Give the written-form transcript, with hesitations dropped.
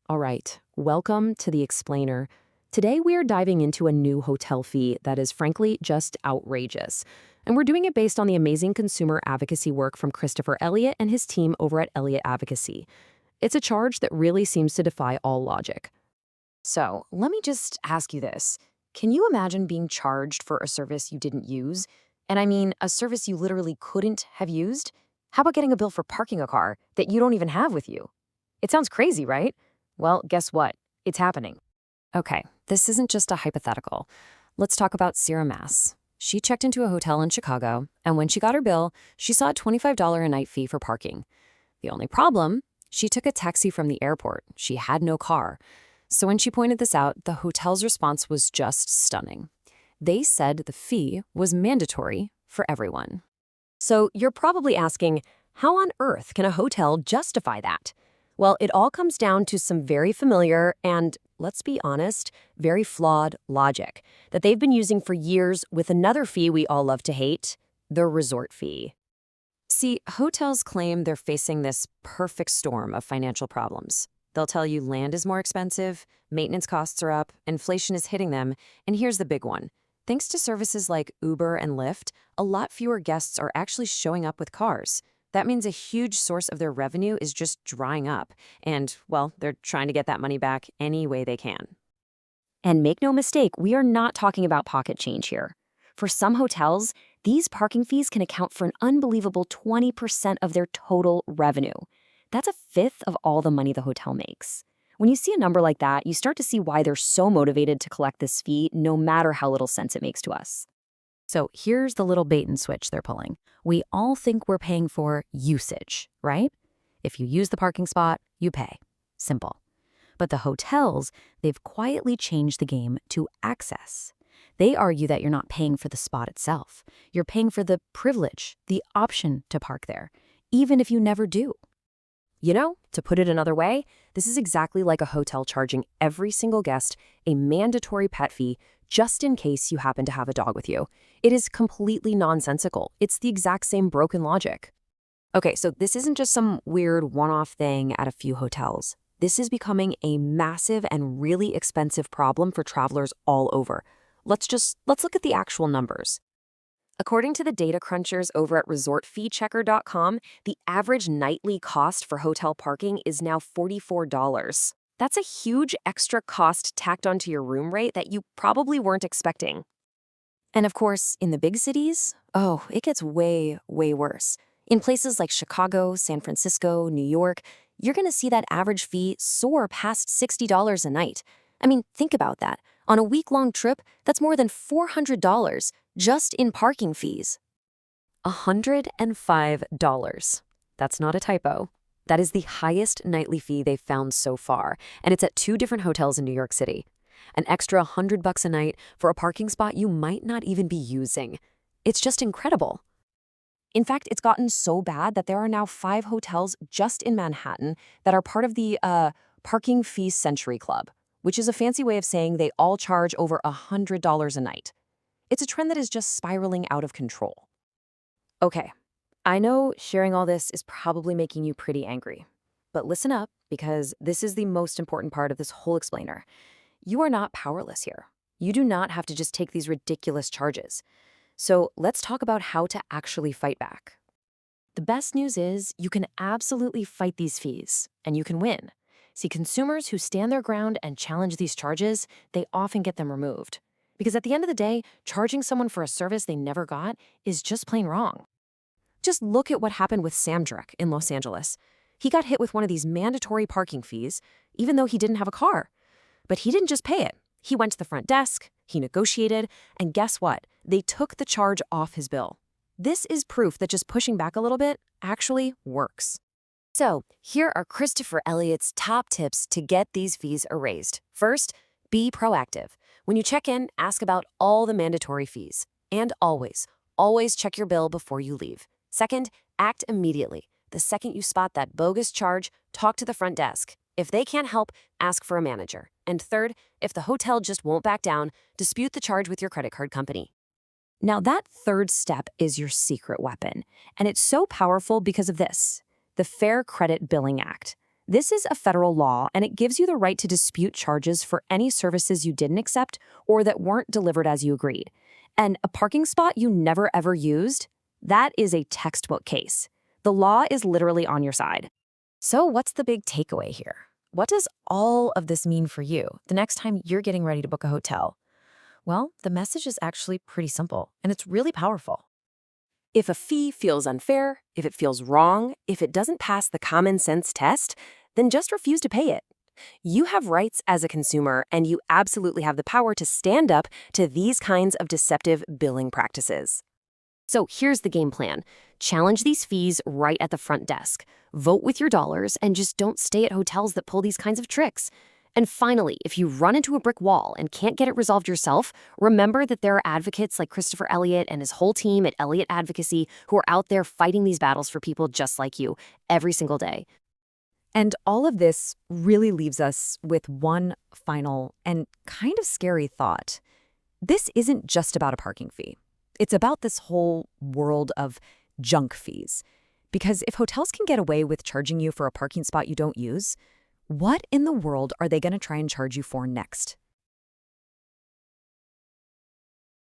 All right, welcome to The Explainer. Today we are diving into a new hotel fee that is frankly just outrageous. And we're doing it based on the amazing consumer advocacy work from Christopher Elliott and his team over at Elliott Advocacy. It's a charge that really seems to defy all logic. So, let me just ask you this. Can you imagine being charged for a service you didn't use? And I mean, a service you literally couldn't have used? How about getting a bill for parking a car that you don't even have with you? It sounds crazy, right? Well, guess what? It's happening. Okay, this isn't just a hypothetical. Let's talk about Sira Mas. She checked into a hotel in Chicago, and when she got her bill, she saw a $25 a night fee for parking. The only problem? She took a taxi from the airport. She had no car. So when she pointed this out, the hotel's response was just stunning. They said the fee was mandatory for everyone. So you're probably asking, how on earth can a hotel justify that? Well, it all comes down to some very familiar and, let's be honest, very flawed logic that they've been using for years with another fee we all love to hate, the resort fee. See, hotels claim they're facing this perfect storm of financial problems. They'll tell you land is more expensive, maintenance costs are up, inflation is hitting them, and here's the big one. Thanks to services like Uber and Lyft, a lot fewer guests are actually showing up with cars. That means a huge source of their revenue is just drying up, and, well, they're trying to get that money back any way they can. And make no mistake, we are not talking about pocket change here. For some hotels, these parking fees can account for an unbelievable 20% of their total revenue. That's a fifth of all the money the hotel makes. When you see a number like that, you start to see why they're so motivated to collect this fee, no matter how little sense it makes to us. So here's the little bait and switch they're pulling. We all think we're paying for usage, right? If you use the parking spot, you pay. Simple. But the hotels, they've quietly changed the game to access. They argue that you're not paying for the spot itself. You're paying for the privilege, the option to park there, even if you never do. You know, to put it another way, this is exactly like a hotel charging every single guest a mandatory pet fee just in case you happen to have a dog with you. It is completely nonsensical. It's the exact same broken logic. Okay, so this isn't just some weird one-off thing at a few hotels. This is becoming a massive and really expensive problem for travelers all over. Let's look at the actual numbers. According to the data crunchers over at resortfeechecker.com, the average nightly cost for hotel parking is now $44. That's a huge extra cost tacked onto your room rate that you probably weren't expecting. And of course, in the big cities, it gets way, way worse. In places like Chicago, San Francisco, New York, you're going to see that average fee soar past $60 a night. I mean, think about that. On a week-long trip, that's more than $400 just in parking fees. $105. That's not a typo. That is the highest nightly fee they've found so far, and it's at 2 different hotels in New York City. An extra $100 a night for a parking spot you might not even be using. It's just incredible. In fact, it's gotten so bad that there are now 5 hotels just in Manhattan that are part of the Parking Fee Century Club, which is a fancy way of saying they all charge over $100 a night. It's a trend that is just spiraling out of control. Okay, I know sharing all this is probably making you pretty angry, but listen up because this is the most important part of this whole explainer. You are not powerless here. You do not have to just take these ridiculous charges. So let's talk about how to actually fight back. The best news is you can absolutely fight these fees, and you can win. See, consumers who stand their ground and challenge these charges, they often get them removed. Because at the end of the day, charging someone for a service they never got is just plain wrong. Just look at what happened with Sam Girach in Los Angeles. He got hit with one of these mandatory parking fees, even though he didn't have a car. But he didn't just pay it. He went to the front desk, he negotiated, and guess what? They took the charge off his bill. This is proof that just pushing back a little bit actually works. So, here are Christopher Elliott's top tips to get these fees erased. First, be proactive. When you check in, ask about all the mandatory fees. And always check your bill before you leave. Second, act immediately. The second you spot that bogus charge, talk to the front desk. If they can't help, ask for a manager. And third, if the hotel just won't back down, dispute the charge with your credit card company. Now that third step is your secret weapon, and it's so powerful because of this, the Fair Credit Billing Act. This is a federal law, and it gives you the right to dispute charges for any services you didn't accept or that weren't delivered as you agreed. And a parking spot you never ever used? That is a textbook case. The law is literally on your side. So what's the big takeaway here? What does all of this mean for you the next time you're getting ready to book a hotel? Well, the message is actually pretty simple, and it's really powerful. If a fee feels unfair, if it feels wrong, if it doesn't pass the common sense test, then just refuse to pay it. You have rights as a consumer, and you absolutely have the power to stand up to these kinds of deceptive billing practices. So here's the game plan. Challenge these fees right at the front desk. Vote with your dollars, and just don't stay at hotels that pull these kinds of tricks. And finally, if you run into a brick wall and can't get it resolved yourself, remember that there are advocates like Christopher Elliott and his whole team at Elliott Advocacy who are out there fighting these battles for people just like you every single day. And all of this really leaves us with one final and kind of scary thought. This isn't just about a parking fee. It's about this whole world of junk fees. Because if hotels can get away with charging you for a parking spot you don't use, what in the world are they going to try and charge you for next?